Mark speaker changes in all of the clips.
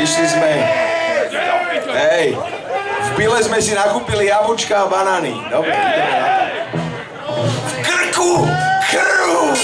Speaker 1: Išli sme, hej, v Bile sme si nakúpili jablčka a banány. Dobre, ideme na to. V krku krv!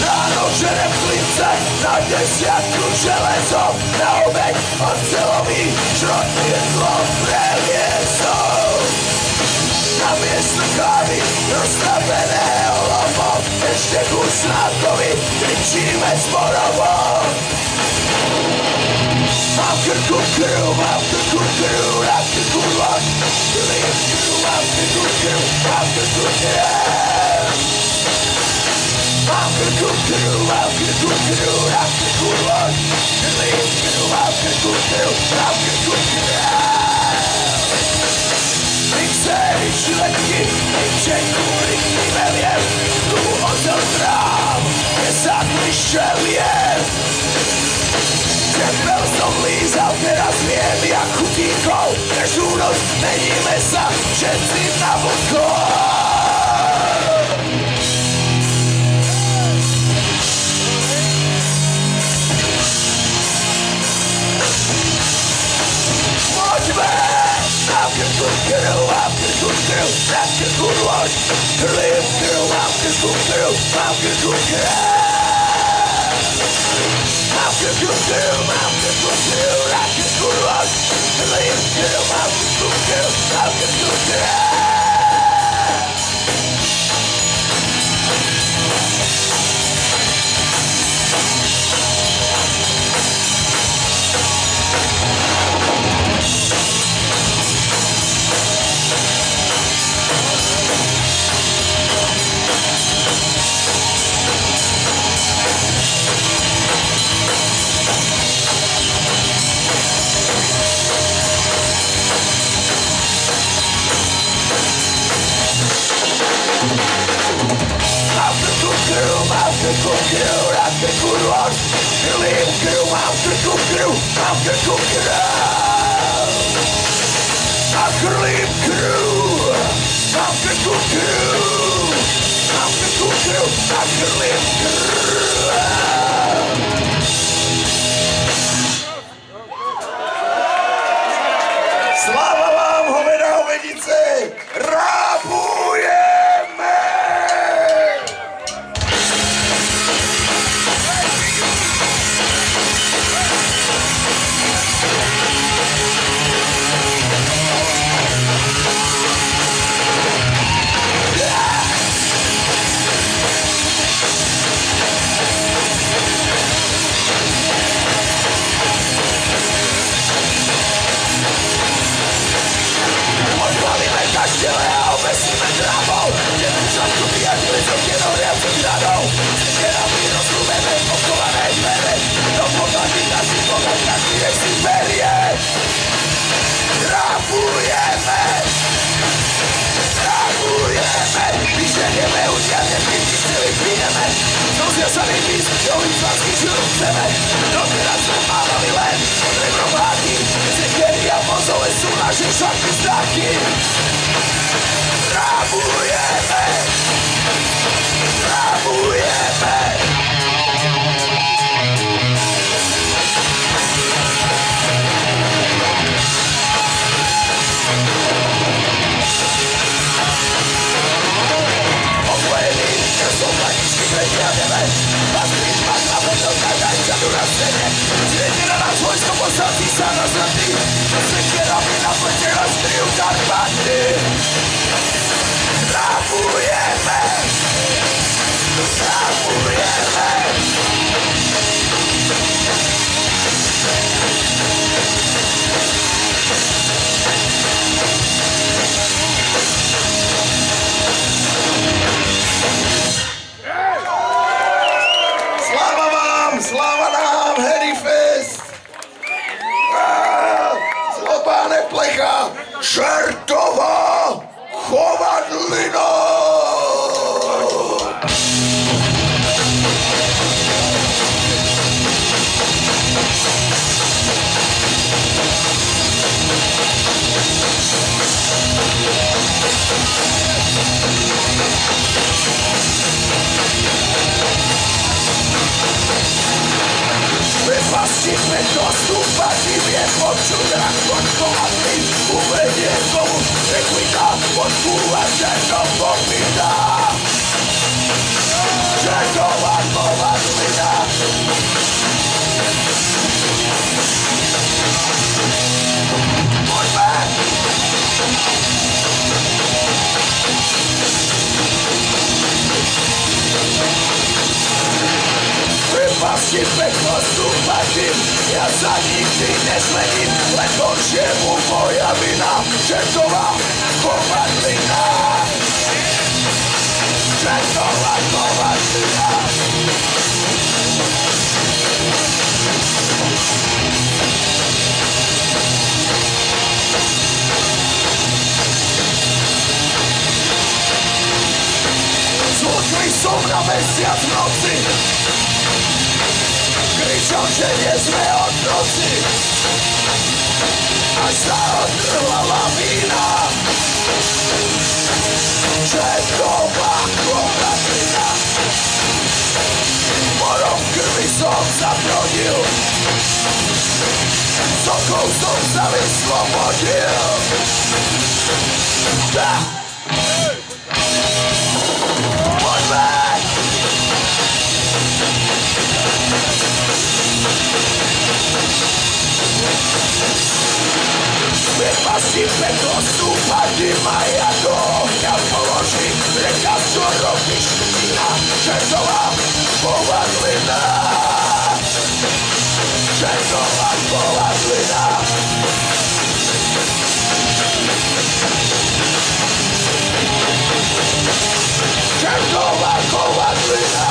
Speaker 2: Ráno žerem klince, na desiatku železo, na obeď ocelový šrot jedlo preliesol. Na miesto kávy rozstaveného lomo, ešte kus nákovi, kričíme zborovo. Mám krku krv, mám krku krv, na krku loď, krvím krv, mám krku krv, mám krku krv. Mám krku krv, mám krku krv, na krku loď, krvím krv, mám krku krv, mám krku krv. Mixéry, žiletky, ničenku, rýchny veliem, tu ozel trám, nezáklišče liem. Tepel som lízal, teraz viem, jak chutíkov, každú noc meníme sa, všetci na vlkov. Poďme! Mám krku krv, mám krku krv, na krku loď, krvím krv, mám krku krv, mám krku krv. Mám krku krv, mám krku krv, na krku loď, krvím krv, mám krku krv, mám krku krv. Mám krku krv, na krku loď, krvím krv, mám krku krv, mám krku krv. A krvím krv, mám krku krv, mám krku krv, a krvím krv.
Speaker 1: Sláva vám, hoveda, hovedice! Rábujeme!
Speaker 2: Kaštele a obesíme drámou, jeden členku vyjadili z okénou riadcem radou. Zvěrami rozlumeme pochované dvere, do podlahy naši pohled každý nech si berie. Rábujeme, rábujeme, vyženieme udianě, vždycky si vypíneme. Rozjasaný míst, čový zvanský žil chceme, doteraz sme mávali len od rebrovátí, zekery a mozole sú naše šaky zdraky. Rábujeme, rábujeme. Oklejený, že som planičky pretiahneme, patrí smak na vedelka, daj zadu na scéne. Zviedne na nás vojsko, posadí sa na zlatý, so sekerami na plete rozkryjú Karpaty. Rábujeme, rábujeme. Čertová chovadlina! Wypastimy do stupa, nie poczuł rakon kochany. Umynie komu rekwita, odkuła czego popina. Czerwowa kowadlina. Wypastimy do stupa, ja za nigdy nie zlenił. Lecz on się mu moja wina. Czerwowa kowadlina. Czerwowa kowadlina. Złotki są na mesjach w nocy. Krycią się niezłe od nocy. Aż ta odkryła lawina. Czerwowa kowadlina. Morą krwi som zabronił. Sokoł som zawysłobodził. Wypasimy do stupa, dyma jadą. Ja położy ręka z czorowy ślina. Czerwowa kowadlina. Czerwowa kowadlina. Czerwowa kowadlina.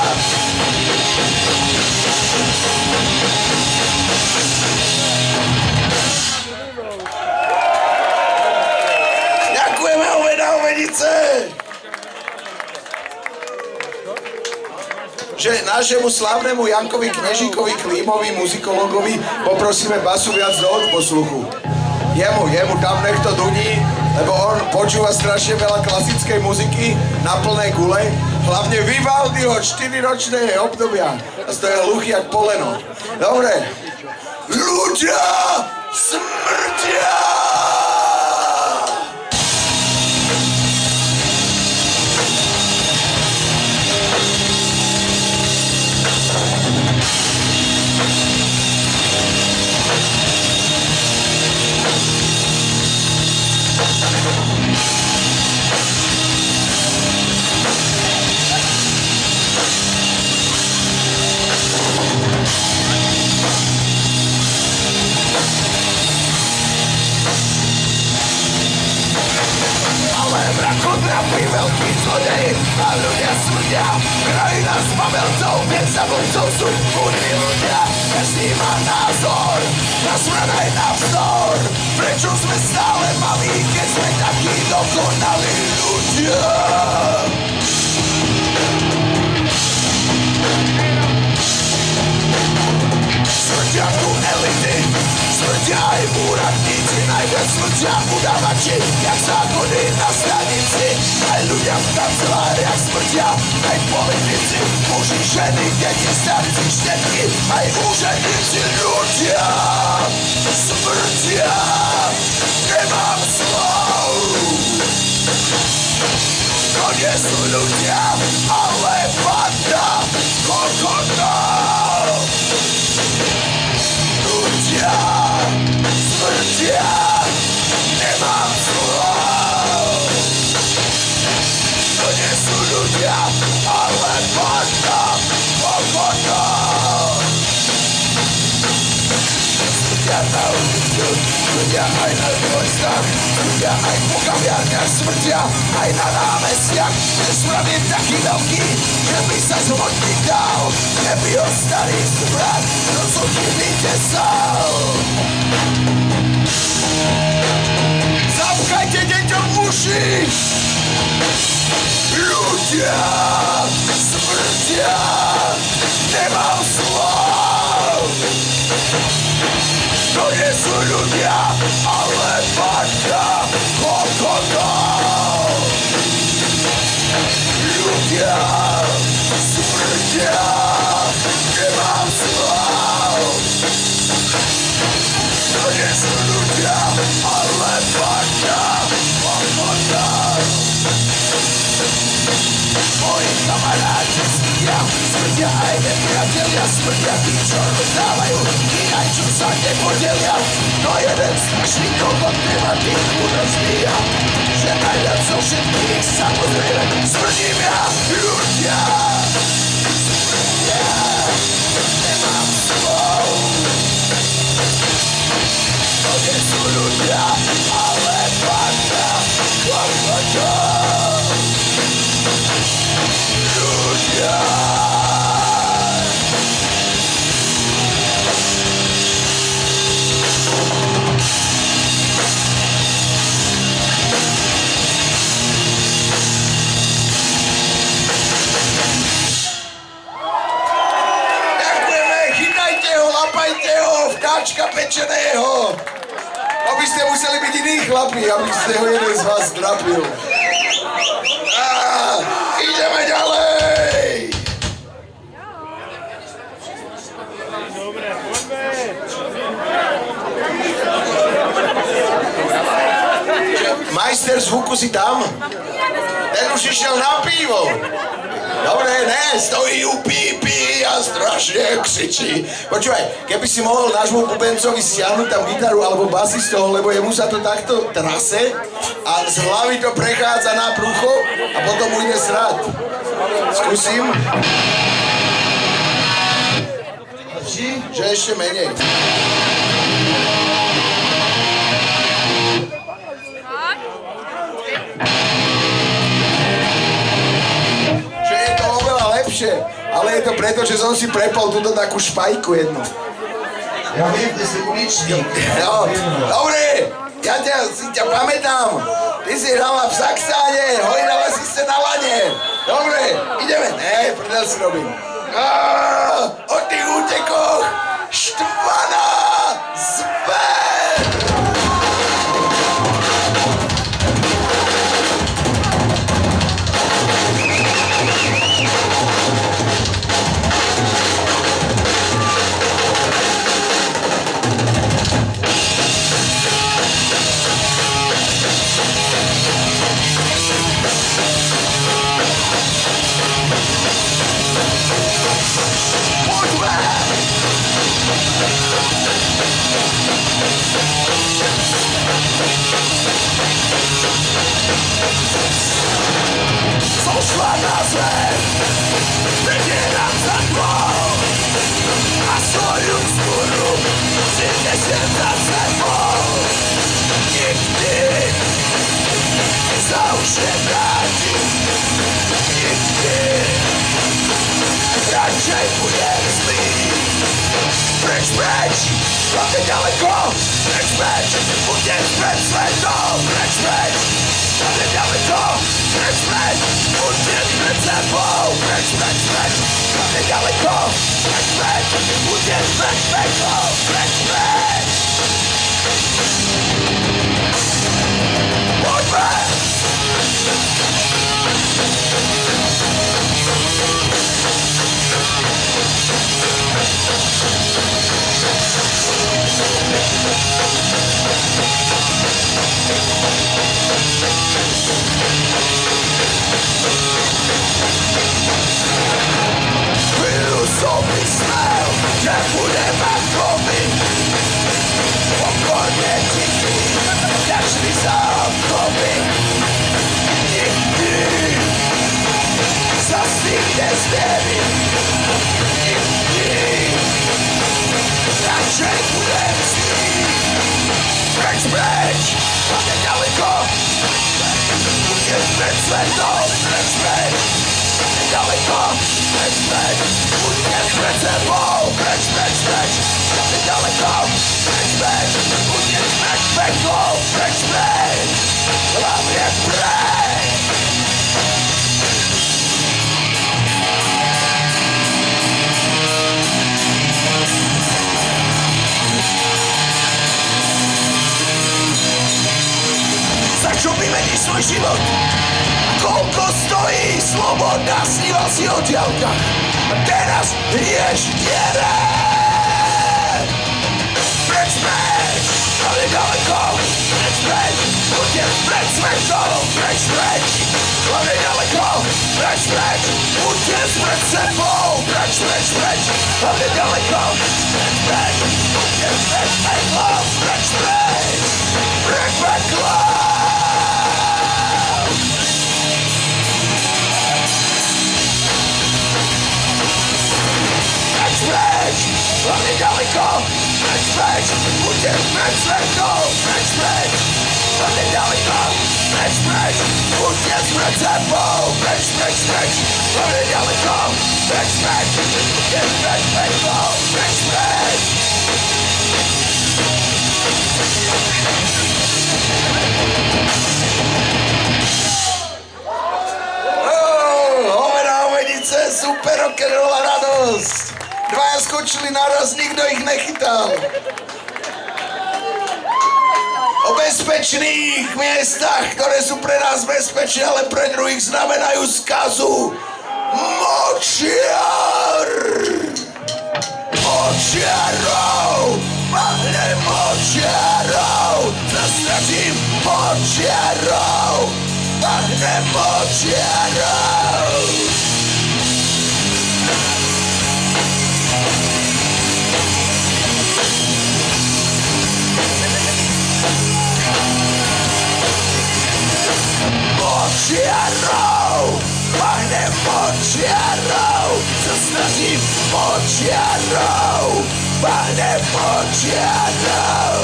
Speaker 2: Ďakujeme na Ovenice! Že našemu slávnemu Jankovi Knežíkovi Klímovi, muzikologovi, poprosíme basu viac do odposluchu. Jemu tam nech to duní, lebo on počúva strašne veľa klasickej muziky na plné gule, hlavne Vivaldiho 4-ročné obdobia. A to je hluchý jak poleno. Dobre. Ľudia smrtia! Kontrapy veľký zlodej a ľudia smrdia. Krajina s pamelcov, pred zabojcov sú chudní ľudia. Každý má názor, na smrad aj navzdor. Prečo sme stále malí, keď sme takí dokonalí ľudia? Smrtia tu elity, smrtia aj úradníci, najviac smrtia udávači, jak zákony na stanici. Aj ľudia v kanceláriách smrtia, aj politici, muži, ženy, deti, starci, štetky, aj úředníci ľudia smrtia. Nemám slov. To nie sú ľudia, ale banda kokonov. Ľudia smrtia, nemám slov. To nie sú ľudia, ale banda kokonov. Smrtia na ulicu, ľudia aj na dvojstách, ľudia aj po kaviarniach, smrtia aj na námestiach. Smrad je taký veľký, že by sa zvodník dal, keby ho starý smrad do suchy vytesal. Zapchajte deťom uši. Ľudia smrtia, nemám slov. To nie sú ľudia, ale banda kokonov. Ľudia smrtia, nemám slov. To nie sú ľudia, ale banda kokonov. Moji kamaráti smrtia aj nepriatelia, smrtia tí, čo rozdávajú i aj čo sa nepodelia. No jeden strašný kokot nemá tých údržbíja, že najviac zo všetkých samozrejme smrdím ja. Ľudia smrtia, nemám slov. To nie sú ľudia, ale banda kokotov. Ľudia. Ďakujeme, chytajte ho, lapajte ho, vtáčka pečeného. Aby ste museli byť iní chlapi, aby ste ho jeden z vás drapil. Ideme ďalej! Majster zvuku si tam? Ten už išiel na pivo. Dobre, ne, stojí u pípy a strašne kričí. Počúvaj, keby si mohol nášmu bubencovi stiahnuť tam gitaru alebo basy z toho, lebo jemu sa to takto trase a z hlavy to prechádza na brucho a potom mu ide srať. Skúsim. Že ešte menej. Ale je to preto, že som si prepol túto takú špajku jednu.
Speaker 1: Ja viem, ty si uličník.
Speaker 2: No, dobre, ja si ťa pamätám. Ty si hrala v Saxáne, hojnala si sa na lane. Dobre, ideme. Ne, prdel si robím. O tých útekoch štvaná zver. Zošla na zem, vedie nám za tmou a svoju skúru si nesiem za sebou. Nikdy sa už nevrátim, nikdy radšej budem zlý. Preč, preč, hlavne ďaleko, preč, preč, budem pred svetom, preč, preč, hlavne ďaleko, preč, preč, budem pred sebou, preč, preč, preč, hlavne ďaleko, preč, preč, budem pred svetom, preč, preč. Poďme! Chvíľu som myslel, že budem ako vy. Pokorne tichý, vďačný za období. Nikdy sa s tým nezmierim. Nikdy radšej budem zlý. Preč, preč, hlavne ďaleko, budem pred svetom, preč, preč. Daleko, preč, preč, uniknem pred sebou, preč, preč, preč, daleko, preč, preč, uniknem pred peklou, preč, preč, hlavne preč. Za čo vymeníš svoj život? Koľko stojí sloboda, sníval si o diaľkach a teraz ješ diere. Preč, preč, ale ďaleko, preč, preč, utek pred svetou, preč, preč, ale ďaleko, preč, preč, utek pred sebou, preč, preč, preč, ale ďaleko, preč, preč, utek pred peklom, preč, preč, pred peklom. Preč, hlavne ďaleko, preč, preč, utek pred svetou, preč, preč, hlavne ďaleko, preč, preč, utek pred sebou, preč, preč, preč, hlavne ďaleko, preč, preč, utek pred peklom, preč, preč. Hoveda, hovedice, super rock'n'roll a radosť. Dvaja skočili naraz, nikto ich nechytal. O bezpečných miestach, ktoré sú pre nás bezpečné, ale pre druhých znamenajú skazu. Močiar! Močiarov! Mahne močiarov! Zastratím močiarov! Mahne močiarov! Močiarov, mahnem močiarov, zastratím močiarov, mahnem močiarov.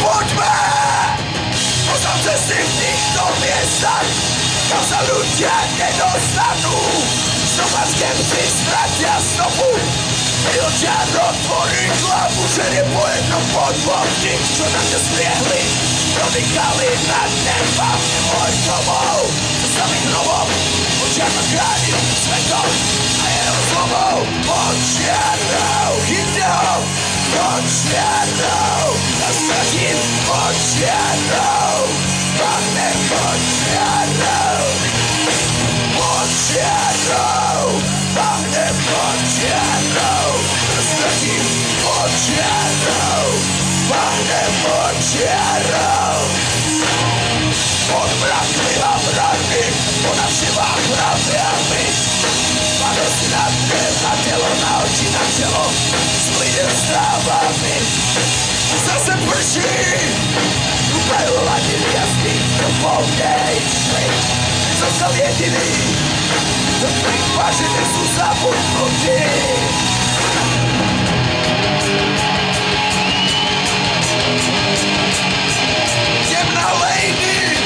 Speaker 2: Poďme! Poznám cesty v týchto miestach, kam sa ľudia nedostanú. Zobackem si stratia stopu, Ilčan otvorí hlavu, žerie po jednom po dvoch tých, čo na mňa spriehli. Prodýchali nad neba, môj domov, so samým hrovom, Ilčan ma chráni svetom a jeho slovou. Močiarov, chyťte ho, močiarov, zastratím močiarov, mahnem močiarov. Močiarov, mahnem močiarov, zastratím močiarov, mahnem močiarov. Pod mrakmi a mrakmi, po navštivách mraviami, padol si na drev, na telo, na oči, na čelo, splínem s trávami. Zase prší, uprajú ladiny jasný, do polne išli. Zostal jediný, do ktorých vážene sú zabudnutí. Temná lady!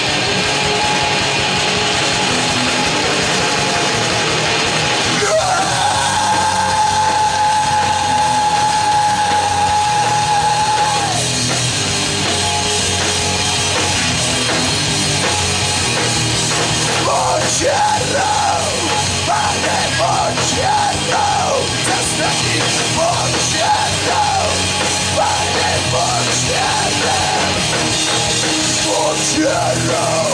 Speaker 2: Močiarov, mahnem močiarov, zastratím močiarov, mahnem močiarov. Močiarov,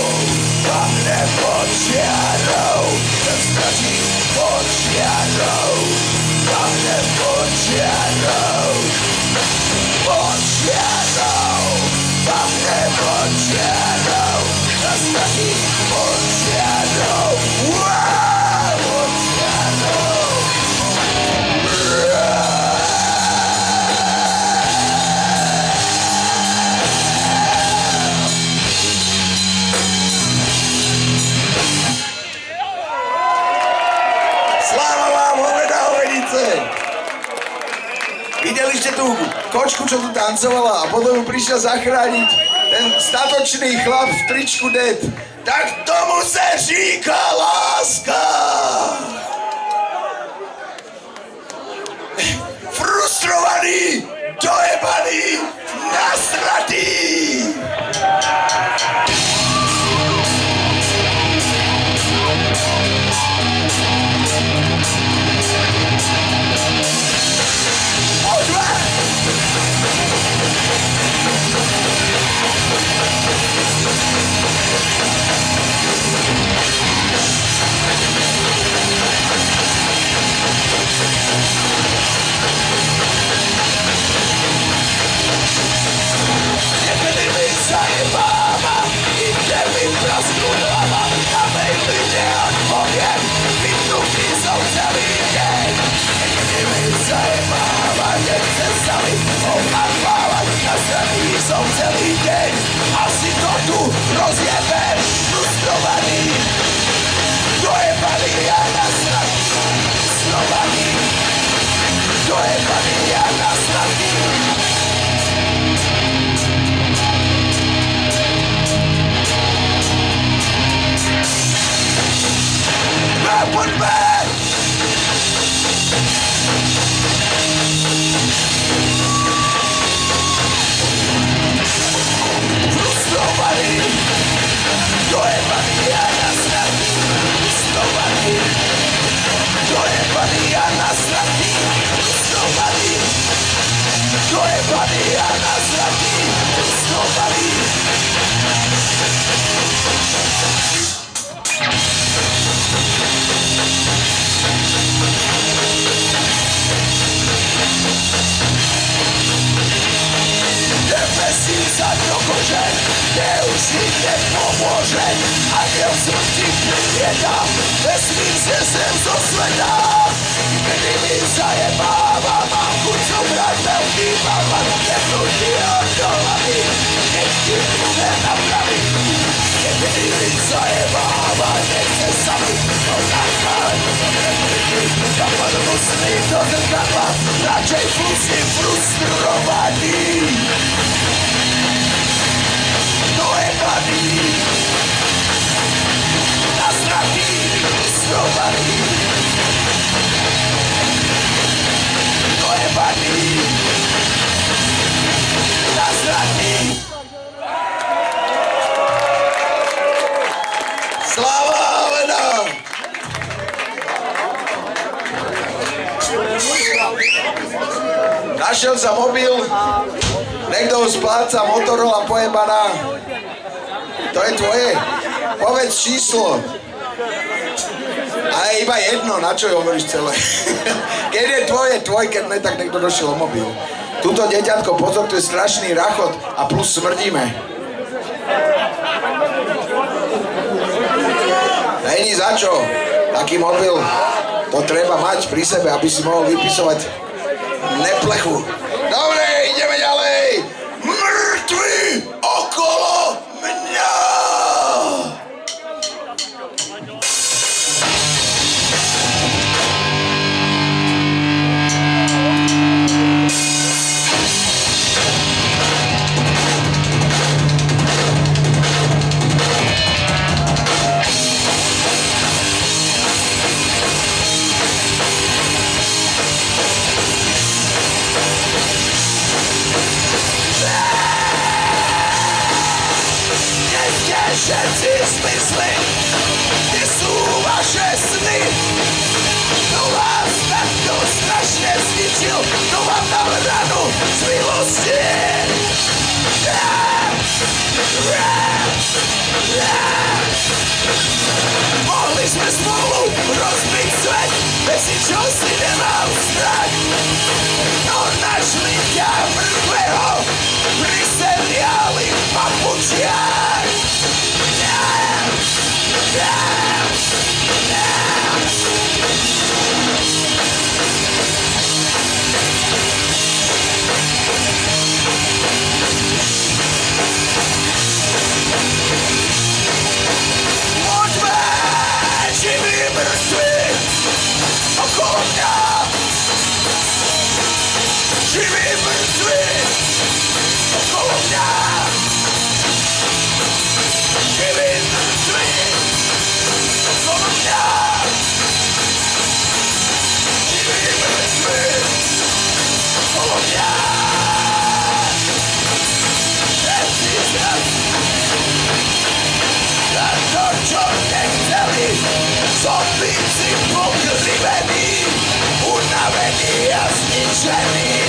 Speaker 2: mahnem močiarov, zastratím močiarov, mahnem močiarov. Močiarov, mahnem močiarov, zastratím močiarov. Močiarov. Sláva vám, hoveda, hovedice!
Speaker 1: tú kočku, čo tu tancovala a potom ju prišiel zachrániť ten statočný chlap v tričku Dead. Tak tomu sa říká láska! Frustrovaný, dojebaný, nasratý!
Speaker 2: Som celý deň asi to tu rozjebem, frustrovaný, dojebaný a nasratý, frustrovaný, dojebaný a nasratý. Poďme! Dojebaný a nasratý, frustrovaný, dojebaný a nasratý, frustrovaný, dojebaný a nasratý, frustrovaný. Nepesím sa do kože, kde už nič nepomôže. Aniel smrti prilieta, vesmír znesem zo sveta. Kedy mi zajebáva, mám chuť zobrať veľký balvan, nepnutý od hlavy, nech ti druhé napraví. Kedy mi zajebáva, nechce sa mi to nacháť. Kapad musí do zrkadla, radšej musím frustrovaný. Dojebaný, nasratý, frustrovaný, dojebaný, nasratý.
Speaker 1: Sláva Alena! Našiel sa mobil, niekto ho spláca, Motorola pojebaná. To je tvoje? Povedz číslo. Ale iba jedno, na čo hovoríš celé? Keď je tvoj, keď ne, tak niekto došiel o mobil. Tuto deťatko, pozor, tu je strašný rachot a plus smrdíme. Není za čo. Taký mobil, to treba mať pri sebe, aby si mohol vypisovať neplechu. Dobre, ideme ďalej. Mŕtvi okolo mňa.
Speaker 2: Všetci zmysly, kde sú vaše sny? Kto vás takto strašne zničil, kto vám dal ranu z milosti? Mohli sme spolu rozbiť svet, bez ničo si nemal strach. No našli ťa mŕtvého pri seriáli Papučiak. Poďme, živí mŕtvi okolo mňa. Živí mŕtvi okolo mňa. Na to, čo nechceli, zombíci pokrivení, unavení a zničení.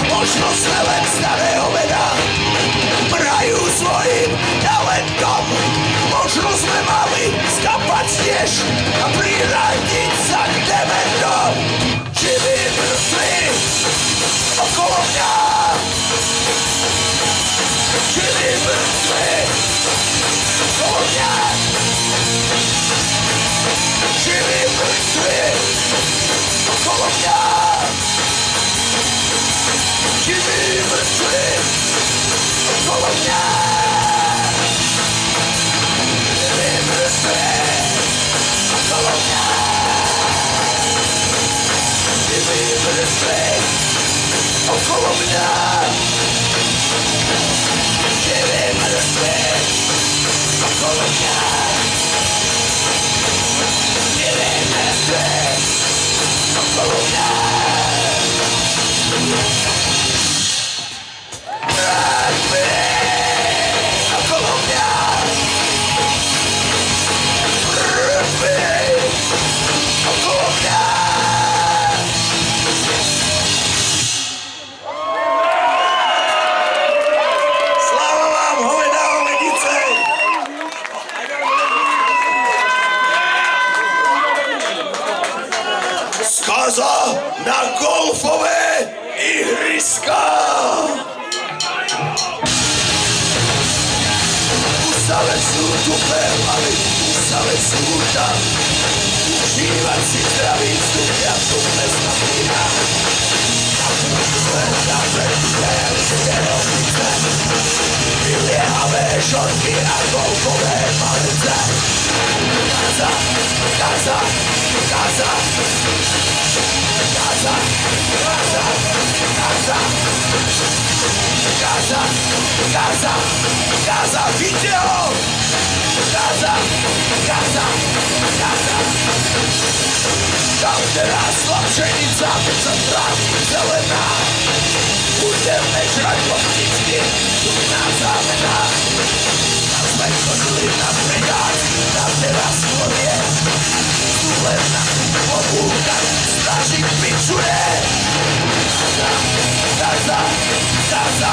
Speaker 2: Možno sme len staré hoveda, prajú svojim talentom. Možno sme mali skapať tiež a priradiť sa k dementom. Živí mŕtvi okolo mňa. Živí mŕtvi okolo mňa. Živí mŕtvi okolo mňa. Živí mŕtvi okolo mňa. Živí mŕtvi okolo mňa. Živí mŕtvi okolo mňa. Živí mŕtvi okolo mňa. Živí mŕtvi okolo mňa. Okolo mňa. Okolo mňa. Sláva vám, hovedá hovedice. Skaza na golfové ihriska. Stále sú tu perlavy, stále sú tam. Užívať si zdravý vzduch, ja tu mesta vína. A len na predstierské rovnice, vyliehavé žorky a golfové malice. Gaza, Gaza, Gaza, Gaza, Gaza, Gaza, Gaza, Gaza, Gaza, video! Gaza, Gaza, Gaza. Tam, kde rásla pšenica, sa tráví zelená. Budeme žrať loptičky, tu na zámenách. Tam sme chodili na predácky, na teraz vode. Tu len na obúkach strážik pičuje. Gaza, Gaza, Gaza,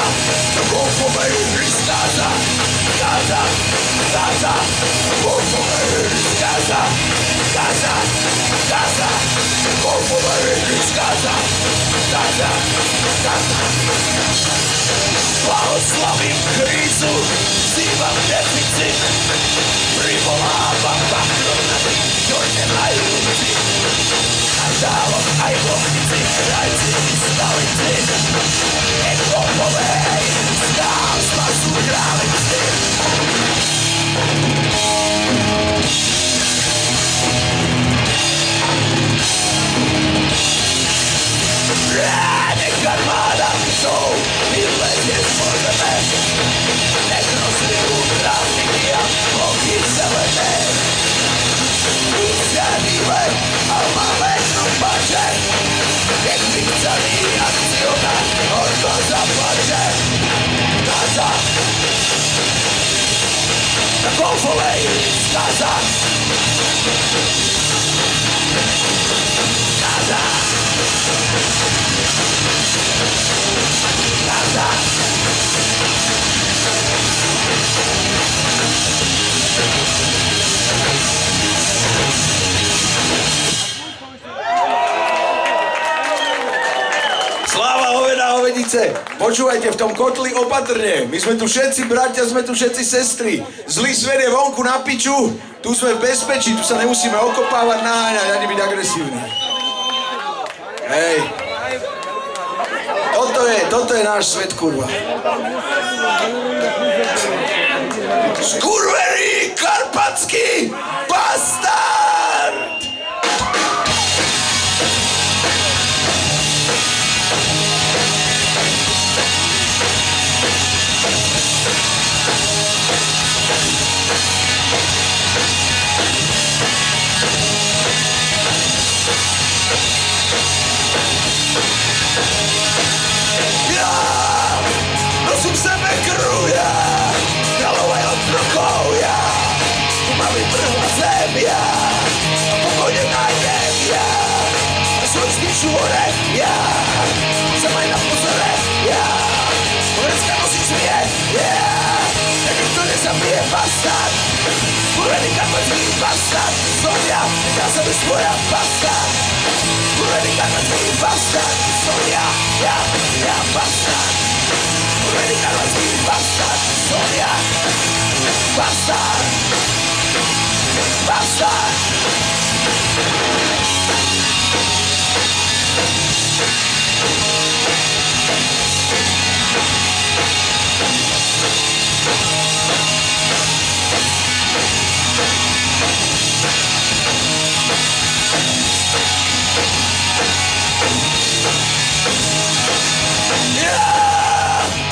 Speaker 2: do golfovej hry z Gaza. Gaza, Gaza, golfové hry z Gaza. Gaza, Gaza, golfové hry z Gaza. Gaza, Gaza. Blahoslavím krízu, vzývam deficit. Privolávam bankroty, čo nemajú ľudí. A dálok aj v Lomnici, krajci i stolici. Golfové hry z Gaza sú králici. Nech armáda psov vyletie z pozeme. Nech rozlijú trávniky a bloky zelené. Pustia výlet a máme krumpače. Nech vychcaný akcionár horko zaplače. Gaza, na golfovej z Gaza. Gaza, Gaza. Sláva hovedá hovedice. Počúvajte, v tom kotli opatrne. My sme tu všetci bratia, sme tu všetci sestry. Zlý svet je vonku na piču. Tu sme v bezpečí, tu sa nemusíme okopávať, naháňať, ani byť agresívni. Hej. Toto je náš svet, kurva. Skurvený karpatský bastard! sú hore, ja sa maj na pozore, ja Vrecka nosí smie, ja tak nikto nezabije bastard Urený karpacký bastard Som ja sa svoja bastard Urený karpacký bastard Som ja bastard Urený karpacký bastard Som ja bastard Bastard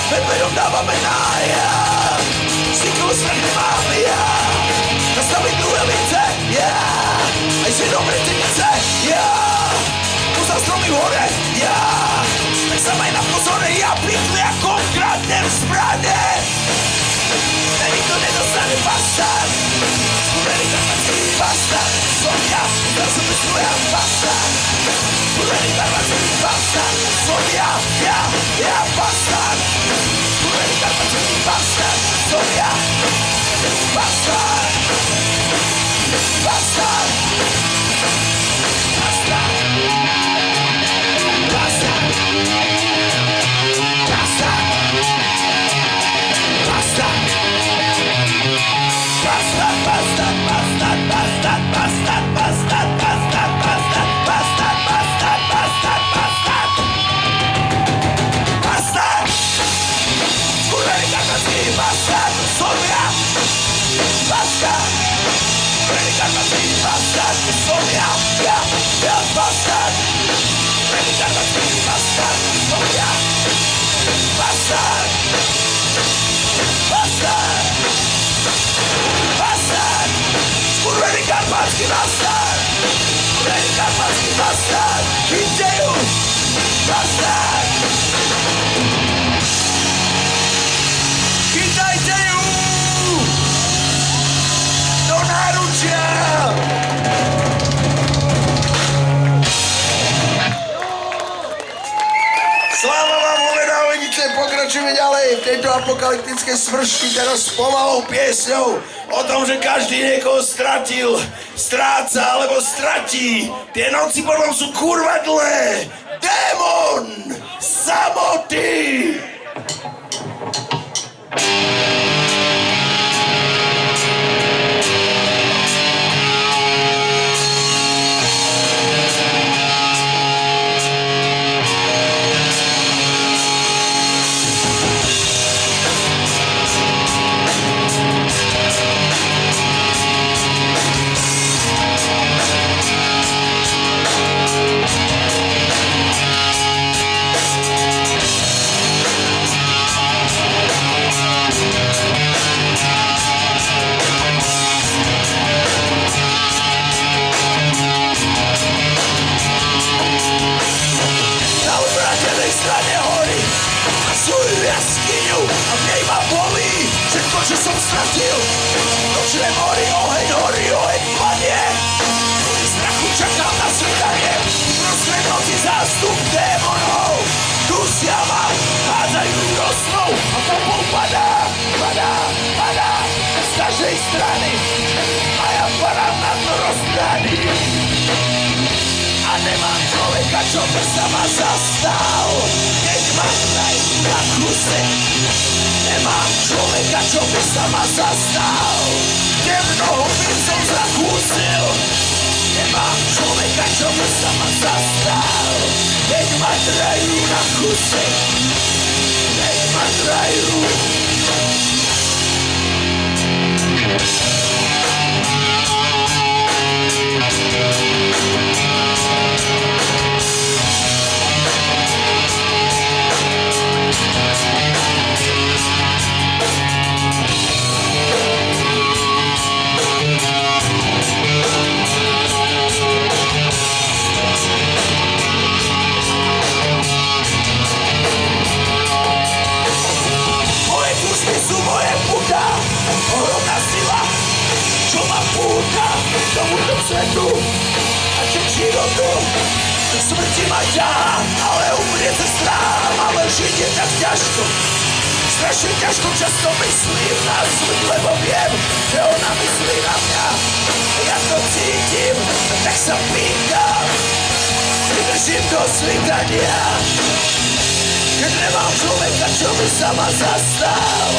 Speaker 2: Medvedom dávame nája Vzniknú strany máme ja Nastaviť tu elice, ja Aj si dobre tenice, ja Tu za stromy hore, ja Tak sa maj na pozore, ja prikli ako kradnem zbrane Na nikto nedostane bastard Skúrený karpacký bastard Som ja, dal som bez svoja bastard Skúrený karpacký bastard Som ja bastard Skúrený karpacký bastard Som ja bastard Bastard Bastard Bastard Bastard Bastard Bastard, bastard, bastard, bastard, bastard, bastard, bastard, bastard, bastard, bastard, bastard, bastard. Bastard! Skúrený karpacký bastard, som ja! Bastard! Skúrený karpacký bastard, som ja bastard! Skúrený karpacký bastard, som ja! Bastard! Bastard! Bastard! Skurvený karpacký bastard! Skurvený karpacký bastard! Chyťte ju! Bastard! Chytajte ju! Do náručia!
Speaker 1: Sláva vám, Olena Ovenice, pokračujeme ďalej v tejto apokalyptickej smršti teraz s pomalou piesňou o tom, že každý niekoho stratil, stráca alebo stratí. Tie noci potom sú kurva dlhé. Démon samoty.
Speaker 2: Čo som stratil, nočné mori, oheň horí, oheň pladie. Kvôli strachu čakám na svitanie, prostred noci zástup démonov. Dusia ma, hádzajú rosnou a popol padá z každej strany. A ja padám na to rozbraný. A nemám človeka, čo by sa ma zastal, keď ma dajú na kuse. Nemám človeka, čo by sa ma zastal, kde mnoho by som zakúsil. Nemám človeka, čo by sa ma zastal, keď ma drajú na kuse. Keď ma drajú. Svetu a čo široku do smrti ma ťahá, ale umrieť sa strám, ale žiť je tak ťažko. Strašne ťažko často myslím na smrť, lebo viem, že ona myslí na mňa. Ja to cítim, tak sa pýtam, vydržím do svitania. Keď nemám človeka, čo by sa ma zastal,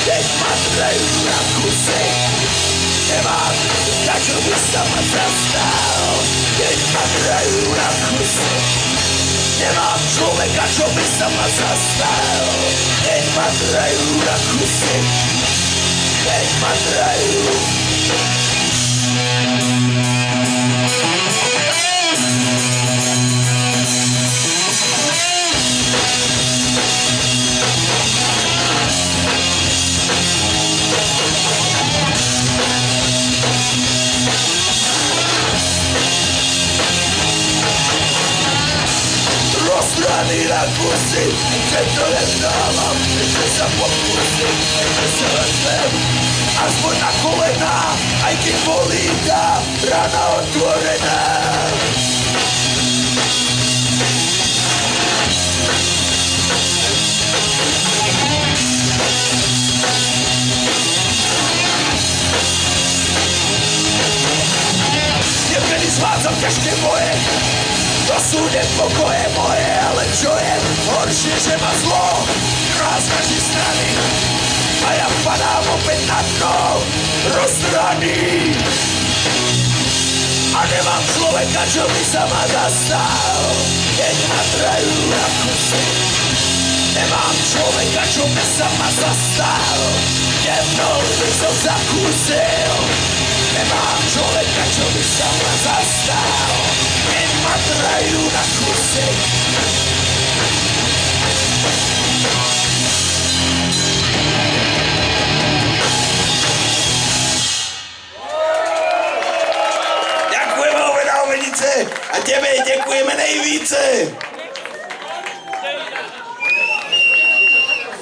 Speaker 2: keď ma trajú na kusy. Nemám človeka, čo by sa ma zastal, keď ma trajú na kusy. Nemám človeka, čo by sa ma zastal, keď ma trajú na kusy. Keď ma trajú. Roztraný na kusy, keď to nevzdávam, ešte sa pokúsim, ešte sa vezmem, aspoň na kolená, aj keď bolí tá rana otvorená. Niekedy zvádzam ťažké boje, to sú nepokoje moje, ale čo je horšie, že ma zlo trhá z každej strany a ja padám opäť na dno roztraný. A nemám človeka, čo by sa ma zastal, keď ma trajú na kusy. Nemám človeka, čo by sa ma zastal, keď mnou by som zakúsil. Nemám človeka, čo by sa ma zastal, keď ma trajú na kusy. Ďakujeme Ovena Ovenice a tebe ďakujeme nejvíce.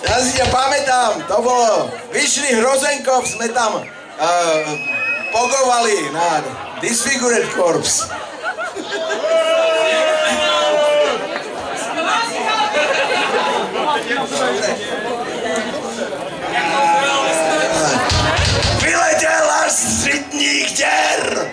Speaker 1: Ja si ťa pamätám, to bolo Vyšný Hrozenkov, sme tam pogovali na Disfigured Corpse.
Speaker 2: Vyletěl až střitních děr.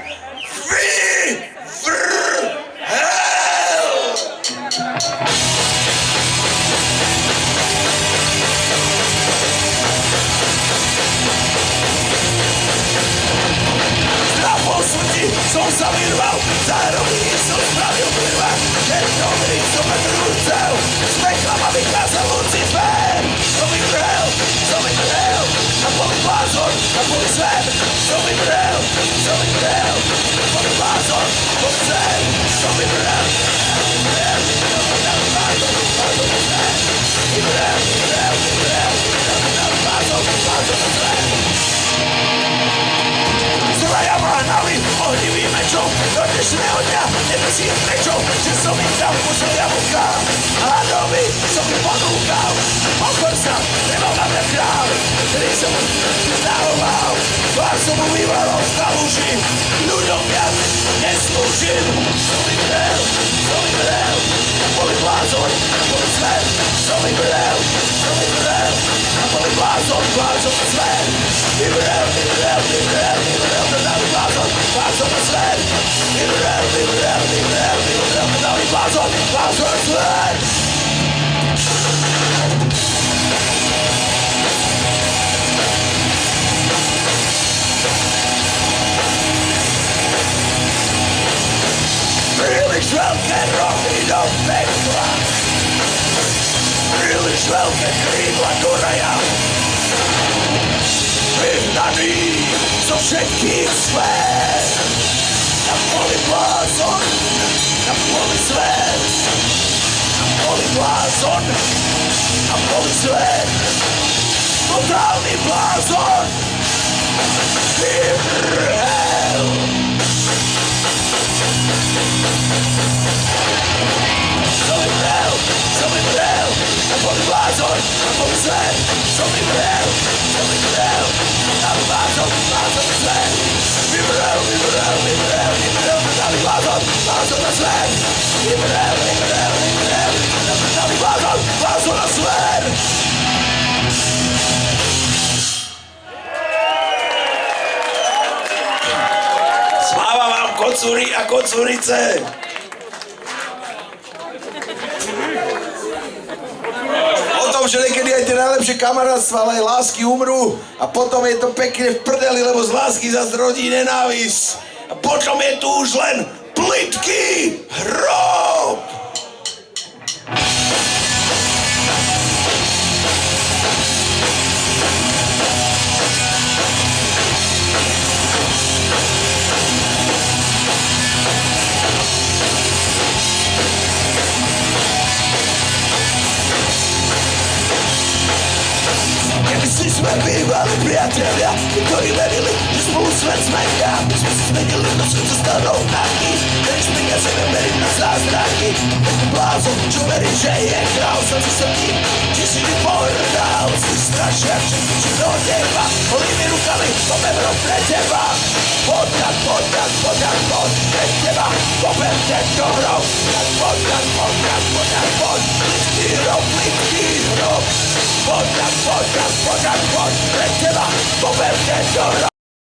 Speaker 2: Som sa vyrval, zároveň som spravil prva, keď dobrý som ma trúcal, z pekla ma vykázal Lucifer. Som vybrel, a boli blázon, a boli svet. Som vybrel, a boli blázon, a boli svet. Som vybrel, blázon, svet. Vybrel, blázon, svet. Zraja ma hnali ohnivým mečom, do dnešného dňa nenosím prečo, že som im dal musel jablka. Hladovi som im ponúkal, pokor sa, nemal na mňa král, ktorý som zdahoval. Tvár som mu vyvalol z kaluži, ľuďom viac neslúžim. Som vybrel, a boli blázon, a boli svet. Som vybrel, a boli blázon, a svet. Vybrel, to dali blázon, a svet. Vybrel, to dali blázon, a svet. Príliš veľké rohy do pekla, príliš veľké krídla do raja. Vyhnaný zo všetkých sfér, na poli blázon, na poli svet. Na poli blázon, na poli svet. Totálny blázon, vybrel. Som vybrel, na poli blázon, na poli svet. Som vybrel, na blázon, svet.
Speaker 1: Sláva vám, kocúri a kocúrice! O tom, že niekedy aj tie najlepšie kamarátstva, ale aj lásky umrú a potom je to pekne v prdeli, lebo z lásky zase rodí nenávisť. A potom je tu už len plytký hrob!
Speaker 2: Kedysi sme bývali priatelia, ktorí verili, že spolu svet zmenia. My sme si zmenili, no svet sa stal rovnaký. Veríš peniaze, neverím na zázraky. Taký blázon, čo verí, že je král. Som si sa tým, či si nepovedal. Si strašiak, že ti do neba. Holými rukami, poviem rok pre teba. Poď pre teba. Poviem tento hrob. Poď, plitký hrob. Poď pre teba, poviem tento hrob.